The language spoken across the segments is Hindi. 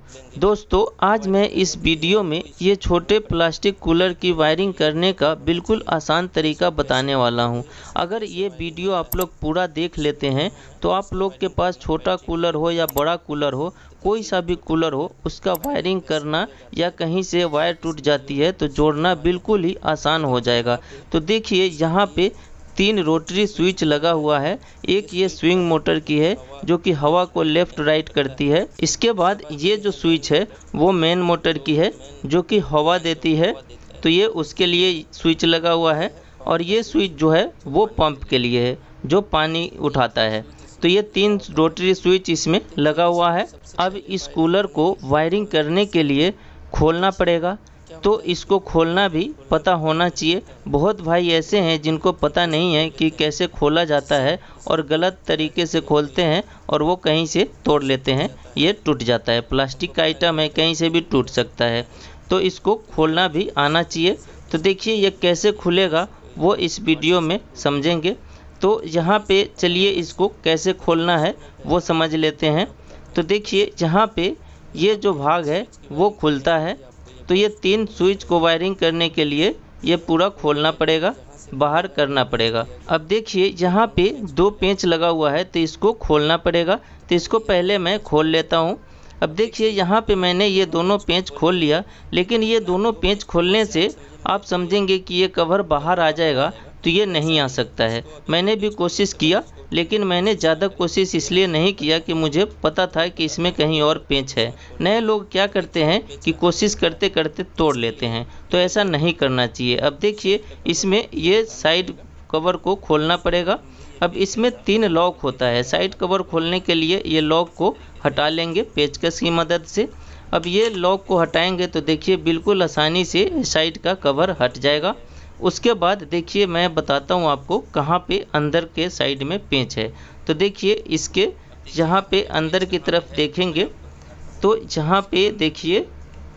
दोस्तों आज मैं इस वीडियो में ये छोटे प्लास्टिक कूलर की वायरिंग करने का बिल्कुल आसान तरीका बताने वाला हूँ। अगर ये वीडियो आप लोग पूरा देख लेते हैं तो आप लोग के पास छोटा कूलर हो या बड़ा कूलर हो, कोई सा भी कूलर हो, उसका वायरिंग करना या कहीं से वायर टूट जाती है तो जोड़ना बिल्कुल ही आसान हो जाएगा। तो देखिए यहाँ पे 3 रोटरी स्विच लगा हुआ है। एक ये स्विंग मोटर की है जो कि हवा को लेफ़्ट राइट करती है। इसके बाद ये जो स्विच है वो मेन मोटर की है जो कि हवा देती है, तो ये उसके लिए स्विच लगा हुआ है। और ये स्विच जो है वो पंप के लिए है जो पानी उठाता है। तो ये 3 रोटरी स्विच इसमें लगा हुआ है। अब इस कूलर को वायरिंग करने के लिए खोलना पड़ेगा, तो इसको खोलना भी पता होना चाहिए। बहुत भाई ऐसे हैं जिनको पता नहीं है कि कैसे खोला जाता है और गलत तरीके से खोलते हैं और वो कहीं से तोड़ लेते हैं, ये टूट जाता है। प्लास्टिक का आइटम है, कहीं से भी टूट सकता है, तो इसको खोलना भी आना चाहिए। तो देखिए ये कैसे खुलेगा वो इस वीडियो में समझेंगे। तो यहाँ पे चलिए इसको कैसे खोलना है वो समझ लेते हैं। तो देखिए यहाँ पे ये जो भाग है वो खुलता है, तो ये 3 स्विच को वायरिंग करने के लिए ये पूरा खोलना पड़ेगा, बाहर करना पड़ेगा। अब देखिए यहाँ पे 2 पेंच लगा हुआ है तो इसको खोलना पड़ेगा। तो इसको पहले मैं खोल लेता हूँ। अब देखिए यहाँ पे मैंने ये दोनों पेंच खोल लिया, लेकिन ये दोनों पेंच खोलने से आप समझेंगे कि ये कवर बाहर आ जाएगा, तो ये नहीं आ सकता है। मैंने भी कोशिश किया, लेकिन मैंने ज़्यादा कोशिश इसलिए नहीं किया कि मुझे पता था कि इसमें कहीं और पेंच है। नए लोग क्या करते हैं कि कोशिश करते करते तोड़ लेते हैं, तो ऐसा नहीं करना चाहिए। अब देखिए इसमें ये साइड कवर को खोलना पड़ेगा। अब इसमें 3 लॉक होता है। साइड कवर खोलने के लिए ये लॉक को हटा लेंगे पेचकस की मदद से। अब ये लॉक को हटाएंगे तो देखिए बिल्कुल आसानी से साइड का कवर हट जाएगा। उसके बाद देखिए मैं बताता हूँ आपको कहाँ पे अंदर के साइड में पेंच है। तो देखिए इसके यहाँ पे अंदर की तरफ देखेंगे तो यहाँ पे देखिए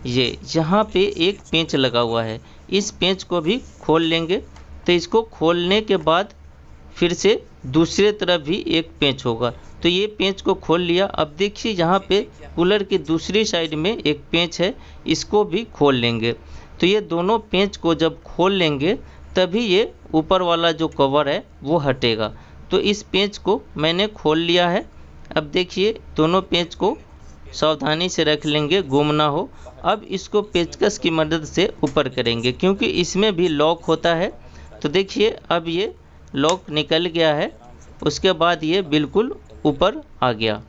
ये यहाँ पे एक पेंच लगा हुआ है। इस पेंच को भी खोल लेंगे। तो इसको खोलने के बाद फिर से दूसरे तरफ भी एक पेंच होगा, तो ये पेंच को खोल लिया। अब देखिए यहाँ पे कूलर की दूसरी साइड में एक पेंच है, इसको भी खोल लेंगे। तो ये दोनों पेंच को जब खोल लेंगे तभी ये ऊपर वाला जो कवर है वो हटेगा। तो इस पेंच को मैंने खोल लिया है। अब देखिए दोनों पेंच को सावधानी से रख लेंगे, गुम ना हो। अब इसको पेचकस की मदद से ऊपर करेंगे क्योंकि इसमें भी लॉक होता है। तो देखिए अब ये लॉक निकल गया है, उसके बाद ये बिल्कुल ऊपर आ गया।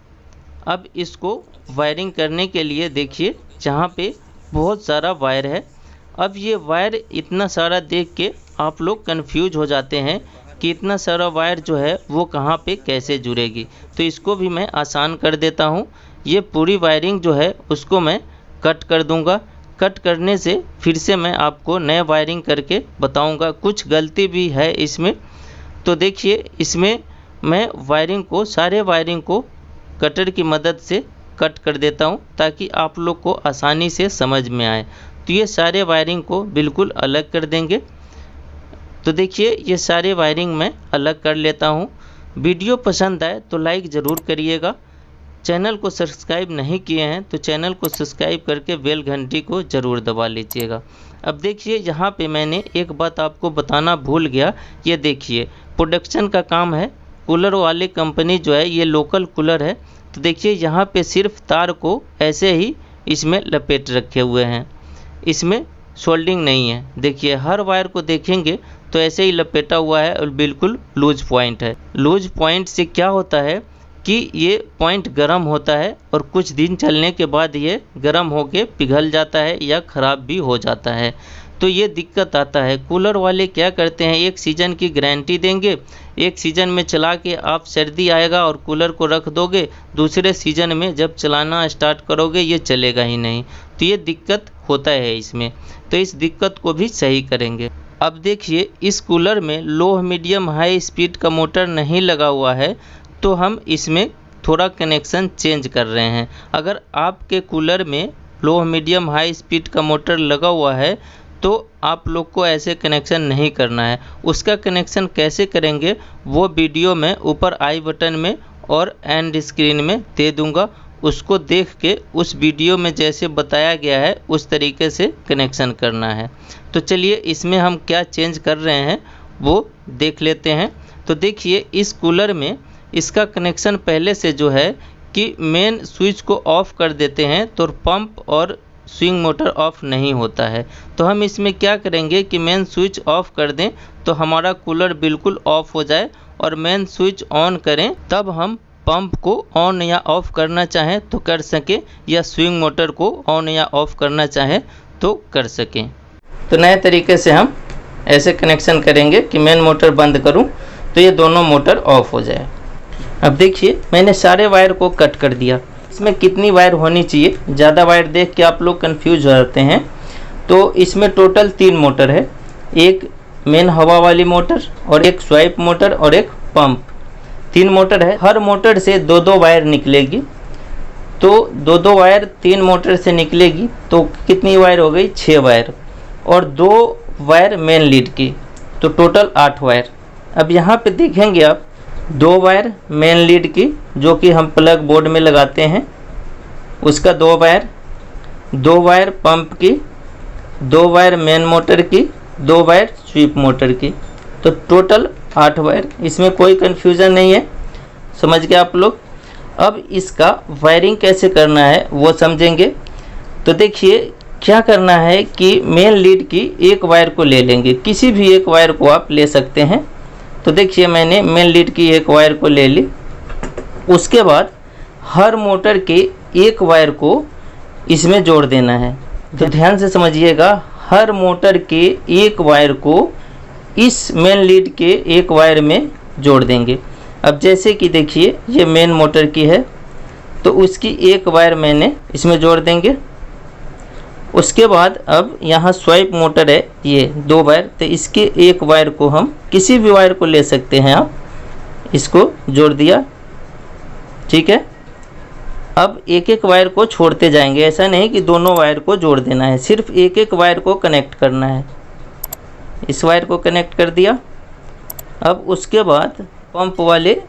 अब इसको वायरिंग करने के लिए देखिए जहाँ पे बहुत सारा वायर है। अब ये वायर इतना सारा देख के आप लोग कंफ्यूज हो जाते हैं कि इतना सारा वायर जो है वो कहाँ पे कैसे जुड़ेगी। तो इसको भी मैं आसान कर देता हूँ। ये पूरी वायरिंग जो है उसको मैं कट कर दूँगा। कट करने से फिर से मैं आपको नए वायरिंग करके बताऊँगा। कुछ गलती भी है इसमें, तो देखिए इसमें मैं वायरिंग को सारे वायरिंग को कटर की मदद से कट कर देता हूँ ताकि आप लोग को आसानी से समझ में आए। तो ये सारे वायरिंग को बिल्कुल अलग कर देंगे। तो देखिए ये सारे वायरिंग मैं अलग कर लेता हूँ। वीडियो पसंद आए तो लाइक ज़रूर करिएगा। चैनल को सब्सक्राइब नहीं किए हैं तो चैनल को सब्सक्राइब करके बेल घंटी को ज़रूर दबा लीजिएगा। अब देखिए यहाँ पे मैंने एक बात आपको बताना भूल गया। ये देखिए प्रोडक्शन का काम है। कूलर वाली कंपनी जो है ये लोकल कूलर है। तो देखिए यहाँ पे सिर्फ तार को ऐसे ही इसमें लपेट रखे हुए हैं, इसमें सोल्डिंग नहीं है। देखिए हर वायर को देखेंगे तो ऐसे ही लपेटा हुआ है और बिल्कुल लूज पॉइंट है। लूज पॉइंट से क्या होता है कि ये पॉइंट गर्म होता है और कुछ दिन चलने के बाद ये गर्म होके पिघल जाता है या ख़राब भी हो जाता है। तो ये दिक्कत आता है। कूलर वाले क्या करते हैं, 1 सीज़न की गारंटी देंगे। 1 सीज़न में चला के आप सर्दी आएगा और कूलर को रख दोगे, दूसरे सीज़न में जब चलाना स्टार्ट करोगे ये चलेगा ही नहीं। तो ये दिक्कत होता है इसमें, तो इस दिक्कत को भी सही करेंगे। अब देखिए इस कूलर में लो मीडियम हाई स्पीड का मोटर नहीं लगा हुआ है, तो हम इसमें थोड़ा कनेक्शन चेंज कर रहे हैं। अगर आपके कूलर में लो मीडियम हाई स्पीड का मोटर लगा हुआ है तो आप लोग को ऐसे कनेक्शन नहीं करना है। उसका कनेक्शन कैसे करेंगे वो वीडियो में ऊपर आई बटन में और एंड स्क्रीन में दे दूंगा। उसको देख के उस वीडियो में जैसे बताया गया है उस तरीके से कनेक्शन करना है। तो चलिए इसमें हम क्या चेंज कर रहे हैं वो देख लेते हैं। तो देखिए इस कूलर में इसका कनेक्शन पहले से जो है कि मेन स्विच को ऑफ़ कर देते हैं तो पंप और स्विंग मोटर ऑफ़ नहीं होता है। तो हम इसमें क्या करेंगे कि मेन स्विच ऑफ़ कर दें तो हमारा कूलर बिल्कुल ऑफ़ हो जाए, और मेन स्विच ऑन करें तब हम पंप को ऑन या ऑफ़ करना चाहें तो कर सकें, या स्विंग मोटर को ऑन या ऑफ़ करना चाहें तो कर सकें। तो नए तरीके से हम ऐसे कनेक्शन करेंगे कि मेन मोटर बंद करूं तो ये दोनों मोटर ऑफ़ हो जाए। अब देखिए मैंने सारे वायर को कट कर दिया। इसमें कितनी वायर होनी चाहिए, ज़्यादा वायर देख के आप लोग कंफ्यूज हो जाते हैं। तो इसमें टोटल 3 मोटर है, एक मेन हवा वाली मोटर और एक स्वाइप मोटर और एक पंप। 3 मोटर है, हर मोटर से 2-2 वायर निकलेगी। तो 2-2 वायर 3 मोटर से निकलेगी तो कितनी वायर हो गई, 6 वायर, और 2 वायर मेन लीड की, तो टोटल 8 वायर। अब यहाँ पे देखेंगे आप 2 वायर मेन लीड की जो कि हम प्लग बोर्ड में लगाते हैं, उसका 2 वायर, 2 वायर पंप की, 2 वायर मेन मोटर की, 2 वायर स्वीप मोटर की, तो टोटल 8 वायर। इसमें कोई कन्फ्यूज़न नहीं है, समझ गए आप लोग। अब इसका वायरिंग कैसे करना है वो समझेंगे। तो देखिए क्या करना है कि मेन लीड की एक वायर को ले लेंगे, किसी भी एक वायर को आप ले सकते हैं। तो देखिए मैंने मेन लीड की एक वायर को ले ली। उसके बाद हर मोटर के एक वायर को इसमें जोड़ देना है। तो ध्यान से समझिएगा, हर मोटर के एक वायर को इस मेन लीड के एक वायर में जोड़ देंगे। अब जैसे कि देखिए ये मेन मोटर की है तो उसकी एक वायर मैंने इसमें जोड़ देंगे। उसके बाद अब यहाँ स्वाइप मोटर है, ये 2 वायर, तो इसके एक वायर को हम किसी भी वायर को ले सकते हैं आप, इसको जोड़ दिया, ठीक है। अब एक एक वायर को छोड़ते जाएंगे, ऐसा नहीं कि दोनों वायर को जोड़ देना है, सिर्फ एक एक वायर को कनेक्ट करना है। इस वायर को कनेक्ट कर दिया। अब उसके बाद पंप वाले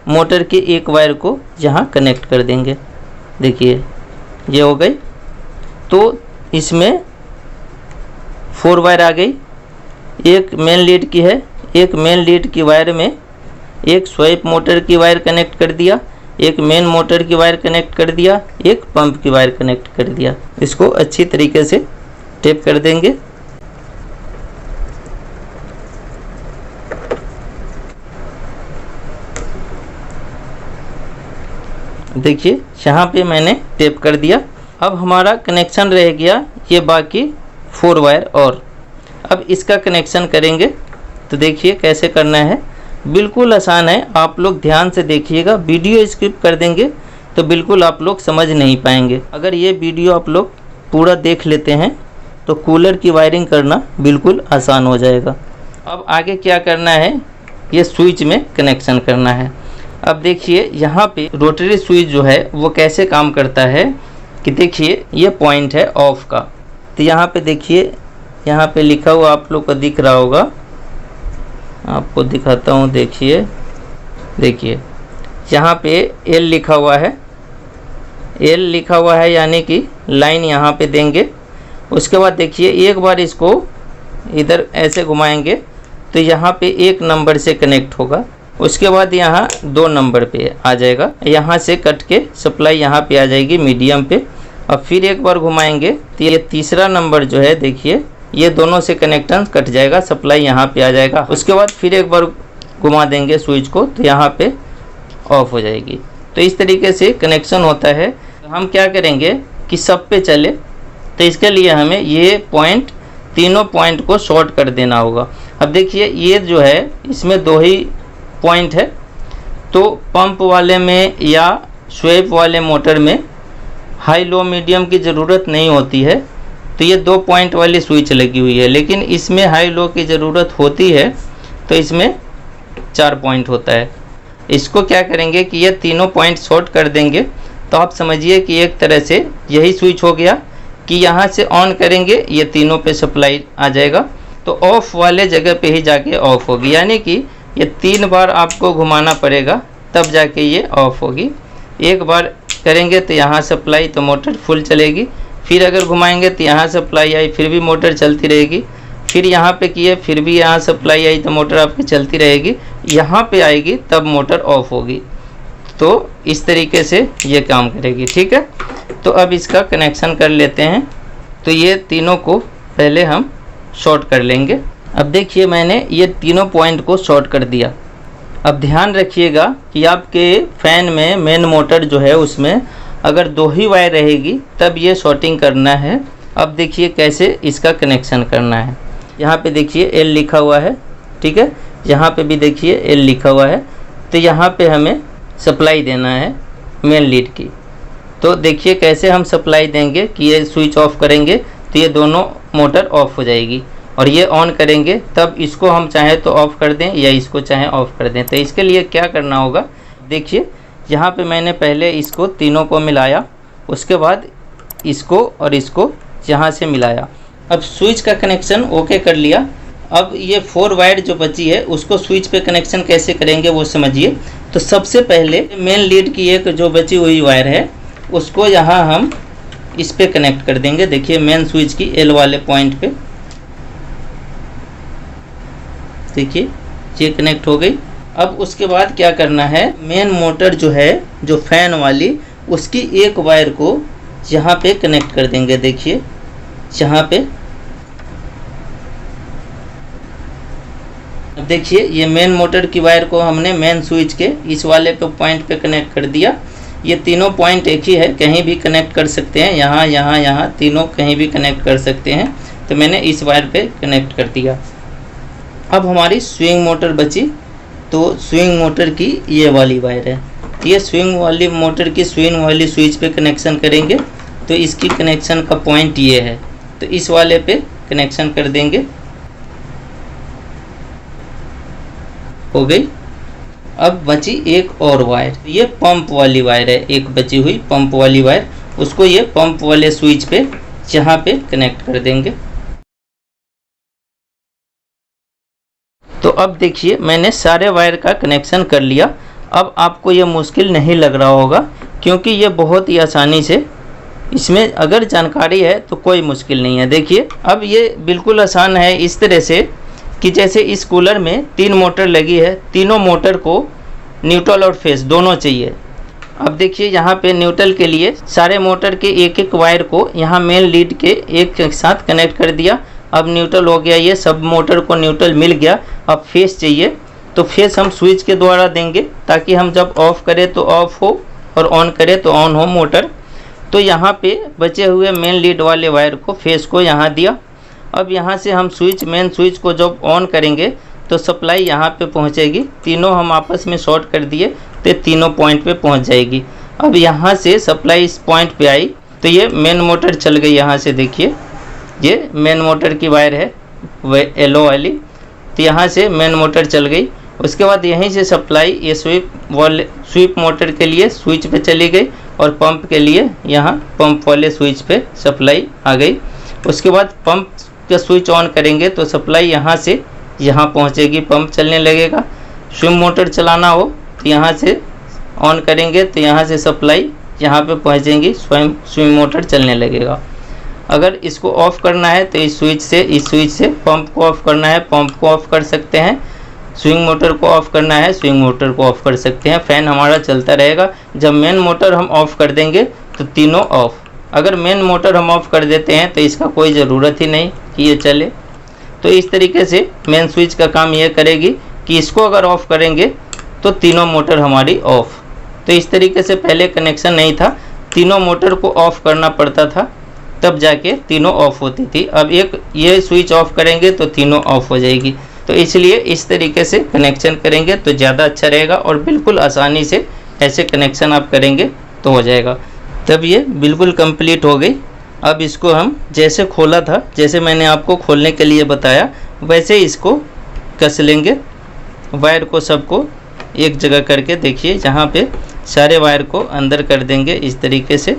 मोटर के एक वायर को यहाँ कनेक्ट कर देंगे। देखिए ये हो गई। तो इसमें 4 वायर आ गई, एक मेन लीड की है, एक मेन लीड की वायर में एक स्वाइप मोटर की वायर कनेक्ट कर दिया, एक मेन मोटर की वायर कनेक्ट कर दिया, एक पंप की वायर कनेक्ट कर दिया। इसको अच्छी तरीके से टेप कर देंगे। देखिए यहाँ पे मैंने टेप कर दिया। अब हमारा कनेक्शन रह गया ये बाकी 4 वायर और। अब इसका कनेक्शन करेंगे। तो देखिए कैसे करना है, बिल्कुल आसान है, आप लोग ध्यान से देखिएगा। वीडियो स्किप कर देंगे तो बिल्कुल आप लोग समझ नहीं पाएंगे। अगर ये वीडियो आप लोग पूरा देख लेते हैं तो कूलर की वायरिंग करना बिल्कुल आसान हो जाएगा। अब आगे क्या करना है, ये स्विच में कनेक्शन करना है। अब देखिए यहाँ पे रोटरी स्विच जो है वो कैसे काम करता है कि देखिए ये पॉइंट है ऑफ का। तो यहाँ पे देखिए, यहाँ पे लिखा हुआ आप लोग को दिख रहा होगा, आपको दिखाता हूँ। देखिए देखिए यहाँ पे एल लिखा हुआ है, एल लिखा हुआ है यानी कि लाइन यहाँ पे देंगे। उसके बाद देखिए एक बार इसको इधर ऐसे घुमाएंगे तो यहाँ पे 1 नंबर से कनेक्ट होगा। उसके बाद यहाँ 2 नंबर पे आ जाएगा, यहाँ से कट के सप्लाई यहाँ पे आ जाएगी मीडियम पे। अब फिर एक बार घुमाएंगे तो ये तीसरा नंबर जो है देखिए ये दोनों से कनेक्शन कट जाएगा, सप्लाई यहाँ पे आ जाएगा। उसके बाद फिर एक बार घुमा देंगे स्विच को तो यहाँ पे ऑफ हो जाएगी। तो इस तरीके से कनेक्शन होता है। हम क्या करेंगे कि सब पे चले, तो इसके लिए हमें ये पॉइंट, तीनों पॉइंट को शॉर्ट कर देना होगा। अब देखिए ये जो है इसमें 2 ही पॉइंट है, तो पंप वाले में या स्वेप वाले मोटर में हाई लो मीडियम की ज़रूरत नहीं होती है, तो ये 2 पॉइंट वाली स्विच लगी हुई है। लेकिन इसमें हाई लो की ज़रूरत होती है तो इसमें 4 पॉइंट होता है। इसको क्या करेंगे कि ये तीनों पॉइंट शॉर्ट कर देंगे। तो आप समझिए कि एक तरह से यही स्विच हो गया कि यहाँ से ऑन करेंगे ये तीनों पे सप्लाई आ जाएगा, तो ऑफ वाले जगह पे ही जाके ऑफ होगी। यानी कि ये 3 बार आपको घुमाना पड़ेगा तब जाके ये ऑफ होगी। एक बार करेंगे तो यहाँ सप्लाई, तो मोटर फुल चलेगी। फिर अगर घुमाएंगे तो यहाँ सप्लाई आई, फिर भी मोटर चलती रहेगी। फिर यहाँ पे किए, फिर भी यहाँ सप्लाई आई तो मोटर आपकी चलती रहेगी। यहाँ पे आएगी तब मोटर ऑफ होगी। तो इस तरीके से ये काम करेगी, ठीक है। तो अब इसका कनेक्शन कर लेते हैं। तो ये तीनों को पहले हम शॉर्ट कर लेंगे। अब देखिए मैंने ये तीनों पॉइंट को शॉर्ट कर दिया। अब ध्यान रखिएगा कि आपके फ़ैन में मेन मोटर जो है उसमें अगर 2 ही वायर रहेगी तब ये शॉर्टिंग करना है। अब देखिए कैसे इसका कनेक्शन करना है। यहाँ पे देखिए एल लिखा हुआ है, ठीक है। यहाँ पे भी देखिए एल लिखा हुआ है। तो यहाँ पे हमें सप्लाई देना है मेन लीड की। तो देखिए कैसे हम सप्लाई देंगे कि ये स्विच ऑफ करेंगे तो ये दोनों मोटर ऑफ हो जाएगी, और ये ऑन करेंगे तब इसको हम चाहे तो ऑफ़ कर दें या इसको चाहे ऑफ़ कर दें। तो इसके लिए क्या करना होगा, देखिए यहाँ पे मैंने पहले इसको तीनों को मिलाया, उसके बाद इसको और इसको यहाँ से मिलाया। अब स्विच का कनेक्शन ओके कर लिया। अब ये 4 वायर जो बची है उसको स्विच पे कनेक्शन कैसे करेंगे वो समझिए। तो सबसे पहले मेन लीड की एक जो बची हुई वायर है उसको यहाँ हम इस पे कनेक्ट कर देंगे। देखिए मेन स्विच की एल वाले पॉइंट पे, देखिए ये कनेक्ट हो गई। अब उसके बाद क्या करना है, मेन मोटर जो है जो फैन वाली उसकी एक वायर को यहाँ पे कनेक्ट कर देंगे। देखिए यहाँ पे, अब देखिए ये मेन मोटर की वायर को हमने मेन स्विच के इस वाले पे पॉइंट पे कनेक्ट कर दिया। ये तीनों पॉइंट एक ही है, कहीं भी कनेक्ट कर सकते हैं, यहाँ यहाँ यहाँ तीनों कहीं भी कनेक्ट कर सकते हैं। तो मैंने इस वायर पे कनेक्ट कर दिया। अब हमारी स्विंग मोटर बची, तो स्विंग मोटर की ये वाली वायर है। ये स्विंग वाली मोटर की स्विंग वाली स्विच पे कनेक्शन करेंगे। तो इसकी कनेक्शन का पॉइंट ये है, तो इस वाले पे कनेक्शन कर देंगे। हो गई। अब बची एक और वायर, ये पंप वाली वायर है, एक बची हुई पंप वाली वायर, उसको ये पंप वाले स्विच पे यहाँ पे कनेक्ट कर देंगे। तो अब देखिए मैंने सारे वायर का कनेक्शन कर लिया। अब आपको ये मुश्किल नहीं लग रहा होगा, क्योंकि ये बहुत ही आसानी से, इसमें अगर जानकारी है तो कोई मुश्किल नहीं है। देखिए अब ये बिल्कुल आसान है इस तरह से कि जैसे इस कूलर में 3 मोटर लगी है, तीनों मोटर को न्यूट्रल और फेस दोनों चाहिए। अब देखिए यहाँ पे न्यूट्रल के लिए सारे मोटर के एक एक वायर को यहाँ मेन लीड के एक साथ कनेक्ट कर दिया। अब न्यूट्रल हो गया, ये सब मोटर को न्यूट्रल मिल गया। अब फेस चाहिए, तो फेस हम स्विच के द्वारा देंगे ताकि हम जब ऑफ़ करें तो ऑफ़ हो और ऑन करें तो ऑन हो मोटर। तो यहाँ पे बचे हुए मेन लीड वाले वायर को, फेस को यहाँ दिया। अब यहाँ से हम स्विच, मेन स्विच को जब ऑन करेंगे तो सप्लाई यहाँ पे पहुँचेगी। तीनों हम आपस में शॉर्ट कर दिए तो तीनों पॉइंट पे पहुँच जाएगी। अब यहाँ से सप्लाई इस पॉइंट पे आई तो ये मेन मोटर चल गई। यहाँ से देखिए ये मेन मोटर की वायर है वह येलो वाली, तो यहाँ से मेन मोटर चल गई। उसके बाद यहीं से सप्लाई ये स्वीप मोटर के लिए स्विच पे चली गई और पंप के लिए यहाँ पंप वाले स्विच पे सप्लाई आ गई। उसके बाद पंप का स्विच ऑन करेंगे तो सप्लाई यहाँ से यहाँ पहुँचेगी, पंप चलने लगेगा। स्विंग मोटर चलाना हो तो यहाँ से ऑन करेंगे तो यहाँ से सप्लाई यहाँ पे पहुँचेंगी, स्विंग मोटर चलने लगेगा। अगर इसको ऑफ़ करना है तो इस स्विच से पंप को ऑफ़ करना है, पंप को ऑफ़ कर सकते हैं। स्विंग मोटर को ऑफ़ करना है, स्विंग मोटर को ऑफ़ कर सकते हैं। फ़ैन हमारा चलता रहेगा। जब मेन मोटर हम ऑफ़ कर देंगे तो तीनों ऑफ़। अगर मेन मोटर हम ऑफ़ कर देते हैं तो इसका कोई ज़रूरत ही नहीं कि ये चले। तो इस तरीके से मेन स्विच का काम ये करेगी कि इसको अगर ऑफ़ करेंगे तो तीनों मोटर हमारी ऑफ़। तो इस तरीके से पहले कनेक्शन नहीं था, तीनों मोटर को ऑफ़ करना पड़ता था तब जाके तीनों ऑफ़ होती थी। अब एक ये स्विच ऑफ़ करेंगे तो तीनों ऑफ़ हो जाएगी। तो इसलिए इस तरीके से कनेक्शन करेंगे तो ज़्यादा अच्छा रहेगा और बिल्कुल आसानी से ऐसे कनेक्शन आप करेंगे तो हो जाएगा। तब ये बिल्कुल कंप्लीट हो गई। अब इसको हम जैसे खोला था, जैसे मैंने आपको खोलने के लिए बताया, वैसे इसको कस लेंगे। वायर को सबको एक जगह करके देखिए यहाँ पे सारे वायर को अंदर कर देंगे इस तरीके से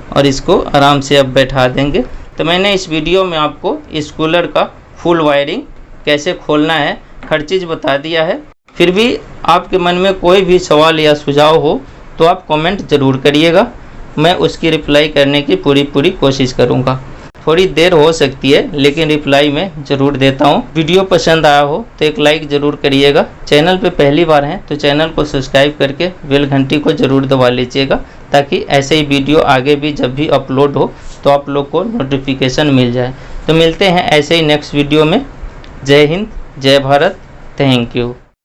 और इसको आराम से अब बैठा देंगे। तो मैंने इस वीडियो में आपको इस कूलर का फुल वायरिंग कैसे खोलना है हर चीज़ बता दिया है। फिर भी आपके मन में कोई भी सवाल या सुझाव हो तो आप कमेंट ज़रूर करिएगा, मैं उसकी रिप्लाई करने की पूरी कोशिश करूँगा। थोड़ी देर हो सकती है लेकिन रिप्लाई मैं ज़रूर देता हूँ। वीडियो पसंद आया हो तो एक लाइक ज़रूर करिएगा। चैनल पे पहली बार हैं तो चैनल को सब्सक्राइब करके बेल घंटी को ज़रूर दबा लीजिएगा, ताकि ऐसे ही वीडियो आगे भी जब भी अपलोड हो तो आप लोग को नोटिफिकेशन मिल जाए। तो मिलते हैं ऐसे ही नेक्स्ट वीडियो में। जय हिंद, जय भारत, थैंक यू।